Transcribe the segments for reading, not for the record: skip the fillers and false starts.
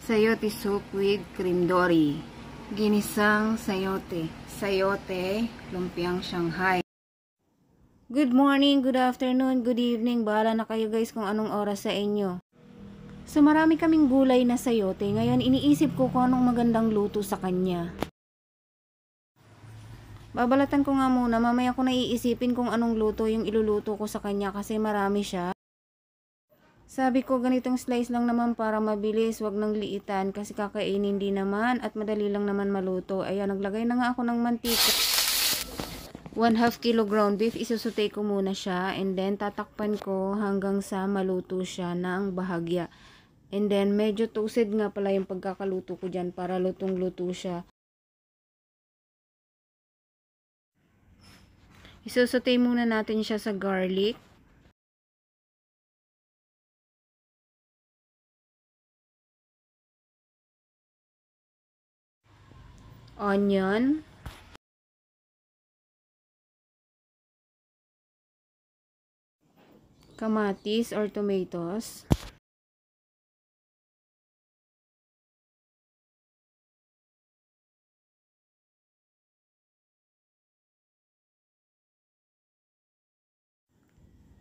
Sayote soup with cream dory. Ginisang sayote. Sayote, lumpiang Shanghai. Good morning, good afternoon, good evening. Bahala na kayo guys kung anong oras sa inyo. So marami kaming gulay na sayote. Ngayon iniisip ko kung anong magandang luto sa kanya. Babalatan ko nga muna. Mamaya ko naiisipin kung anong luto yung iluluto ko sa kanya kasi marami siya. Sabi ko ganitong slice lang naman para mabilis, wag nang liitan kasi kakainin din naman at madali lang naman maluto. Ayan, naglagay na nga ako ng mantika. 1/2 kilo ground beef, isusutay ko muna siya and then tatakpan ko hanggang sa maluto siya ng bahagya. And then medyo toasted nga pala yung pagkakaluto ko dyan para lutong-luto siya. Isusutay muna natin siya sa garlic. Onion, kamatis or tomatoes,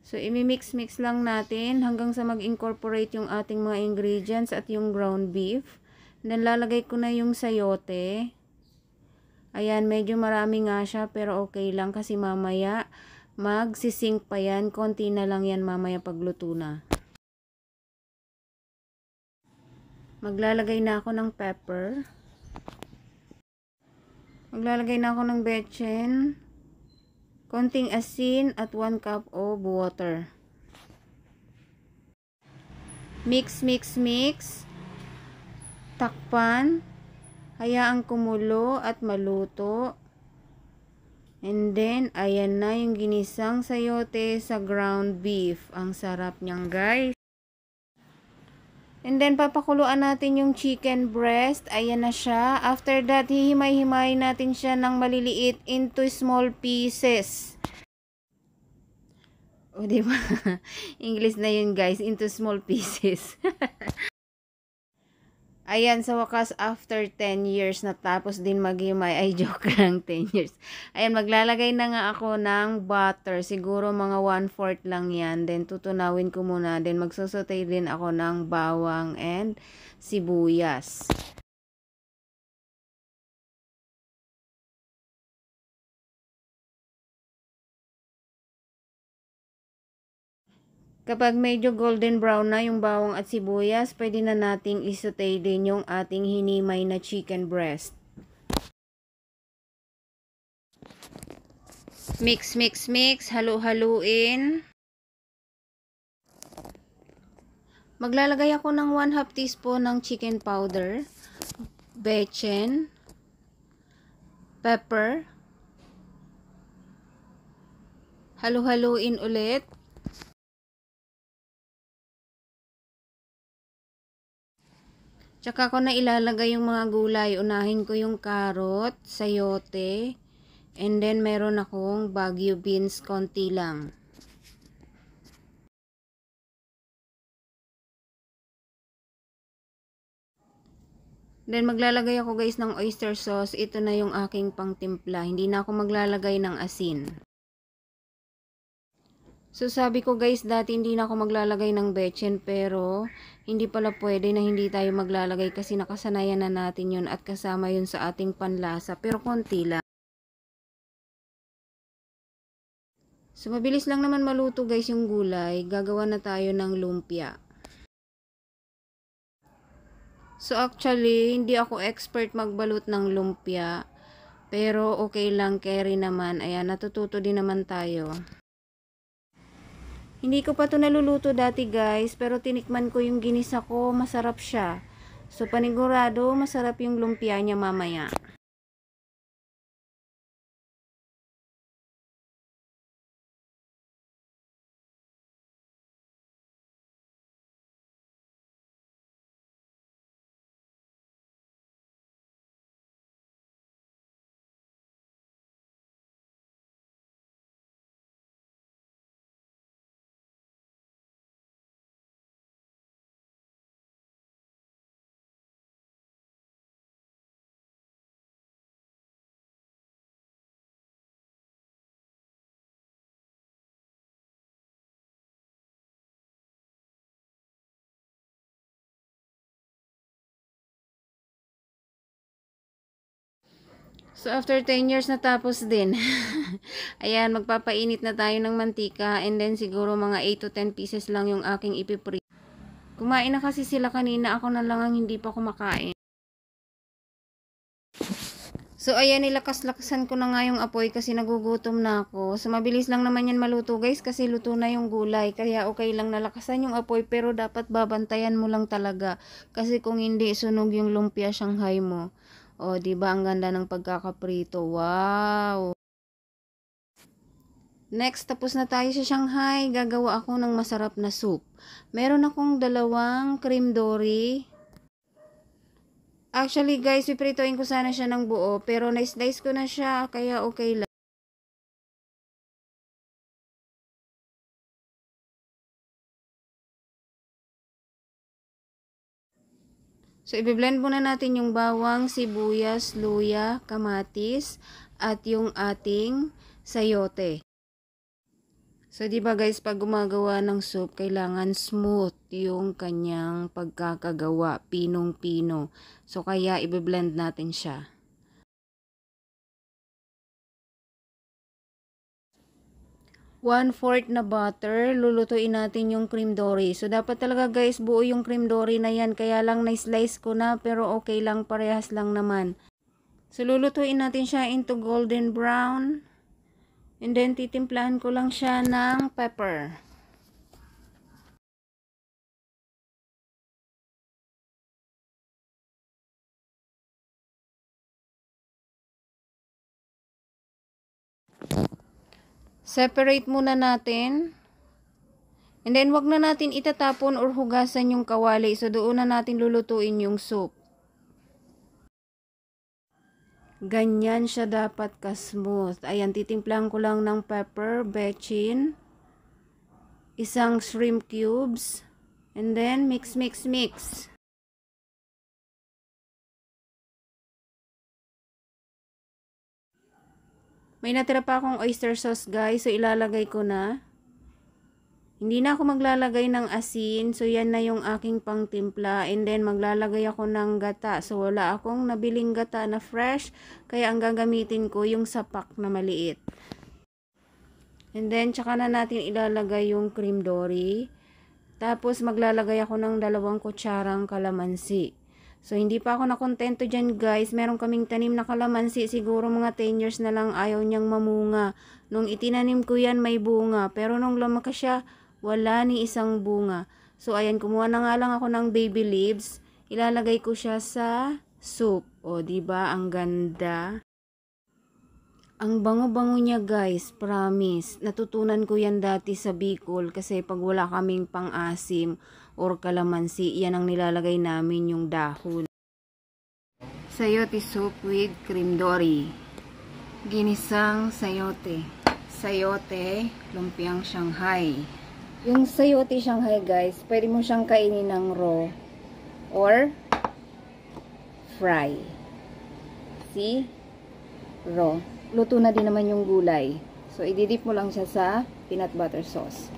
so imimix-mix lang natin hanggang sa mag-incorporate yung ating mga ingredients at yung ground beef. Then lalagay ko na yung sayote. Ayan, medyo marami nga siya pero okay lang kasi mamaya magsisink pa yan. Konti na lang yan mamaya pagluto na. Maglalagay na ako ng pepper. Maglalagay na ako ng betchin. Konting asin at 1 cup of water. Mix, mix, mix. Takpan. Hayaang kumulo at maluto. And then, ayan na yung ginisang sayote sa ground beef. Ang sarap niyang guys. And then, papakuluan natin yung chicken breast. Ayan na siya. After that, hihimay-himay natin siya ng maliliit into small pieces. O, diba? English na yun guys. Into small pieces. Ayan, sa wakas, after 10 years, natapos din maghimay. Ay, joke lang, 10 years. Ayan, maglalagay na nga ako ng butter. Siguro mga 1/4 lang yan. Then, tutunawin ko muna. Then, magsusutay din ako ng bawang and sibuyas. Kapag medyo golden brown na yung bawang at sibuyas, pwede na nating isutay din yung ating hinimay na chicken breast. Mix, mix, mix. Halu-haluin. Maglalagay ako ng 1/2 teaspoon ng chicken powder, bechin, pepper. Halu-haluin ulit. Tsaka ko na ilalagay yung mga gulay. Unahin ko yung carrot, sayote, and then meron akong Baguio beans, konti lang. Then maglalagay ako guys ng oyster sauce. Ito na yung aking pangtimpla. Hindi na ako maglalagay ng asin. So sabi ko guys, dati hindi na ako maglalagay ng bechin pero hindi pala pwede na hindi tayo maglalagay kasi nakasanayan na natin yun at kasama yun sa ating panlasa pero konti lang. So mabilis lang naman maluto guys yung gulay. Gagawa na tayo ng lumpia. So actually, hindi ako expert magbalot ng lumpia pero okay lang, carry naman. Ayan, natututo din naman tayo. Hindi ko pa to naluluto dati guys, pero tinikman ko yung ginisa ko, masarap siya. So panigurado, masarap yung lumpia niya mamaya. So, after 10 years natapos din. Ayan, magpapainit na tayo ng mantika. And then, siguro mga 8 to 10 pieces lang yung aking ipiprito. Kumain na kasi sila kanina. Ako na lang ang hindi pa kumakain. So, ayan, nilakas-lakasan ko na nga yung apoy kasi nagugutom na ako. So, mabilis lang naman yan maluto, guys, kasi luto na yung gulay. Kaya, okay lang nalakasan yung apoy, pero dapat babantayan mo lang talaga. Kasi kung hindi, sunog yung lumpia Shanghai mo. O, diba, ang ganda ng pagkakaprito. Wow! Next, tapos na tayo sa Shanghai. Gagawa ako ng masarap na soup. Meron akong 2 cream dory. Actually, guys, pipritoin ko sana siya ng buo. Pero na-slice ko na siya, kaya okay lang. So, i-blend muna natin yung bawang, sibuyas, luya, kamatis, at yung ating sayote. So, di ba guys, pag gumagawa ng soup, kailangan smooth yung kanyang pagkakagawa, pinong-pino. So, kaya i-blend natin siya. 1/4 na butter, lulutuin natin yung cream dory. So, dapat talaga guys, buo yung cream dory na yan. Kaya lang na-slice ko na, pero okay lang, parehas lang naman. So, lulutuin natin siya into golden brown. And then, titimplahan ko lang siya ng pepper. Separate muna natin. And then, wag na natin itatapon or hugasan yung kawali. So, doon na natin lulutuin yung soup. Ganyan siya dapat ka-smooth. Ayan, titimplahan ko lang ng pepper, bechin, 1 shrimp cubes, and then mix, mix, mix. May natira pa akong oyster sauce, guys. So, ilalagay ko na. Hindi na ako maglalagay ng asin. So, yan na yung aking pangtimpla. And then, maglalagay ako ng gata. So, wala akong nabiling gata na fresh. Kaya, ang gagamitin ko yung sapak na maliit. And then, tsaka na natin ilalagay yung cream dory. Tapos, maglalagay ako ng 2 kutsarang kalamansi. So, hindi pa ako nakontento dyan, guys. Meron kaming tanim na kalamansi. Siguro mga 10 years na lang ayaw niyang mamunga. Nung itinanim ko yan, may bunga. Pero nung lumaki siya, wala ni isang bunga. So, ayan, kumuha na nga lang ako ng baby leaves. Ilalagay ko siya sa soup. O, diba? Ang ganda. Ang bango-bango niya, guys. Promise. Natutunan ko yan dati sa Bicol. Kasi pag wala kaming pang-asim or kalamansi, yan ang nilalagay namin yung dahon. Sayote soup with cream dory. Ginisang sayote. Sayote, lumpiang Shanghai. Yung sayote Shanghai, guys, pwede mo siyang kainin ng raw or fry. See? Raw. Luto na din naman yung gulay. So, ididip mo lang siya sa peanut butter sauce.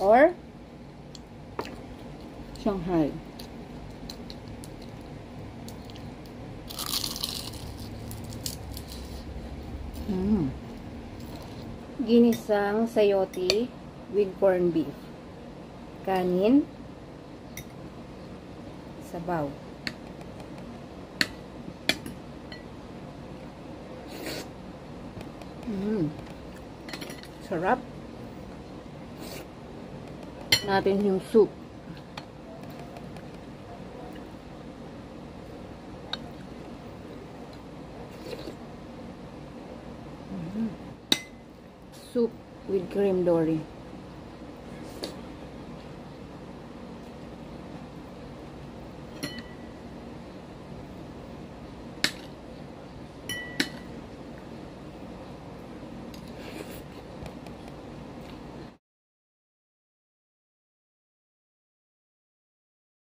Or Shanghai. Ginisang sayote with corned beef. Kanin. Sabaw. Sarap. Natin yung soup. Soup with cream dory.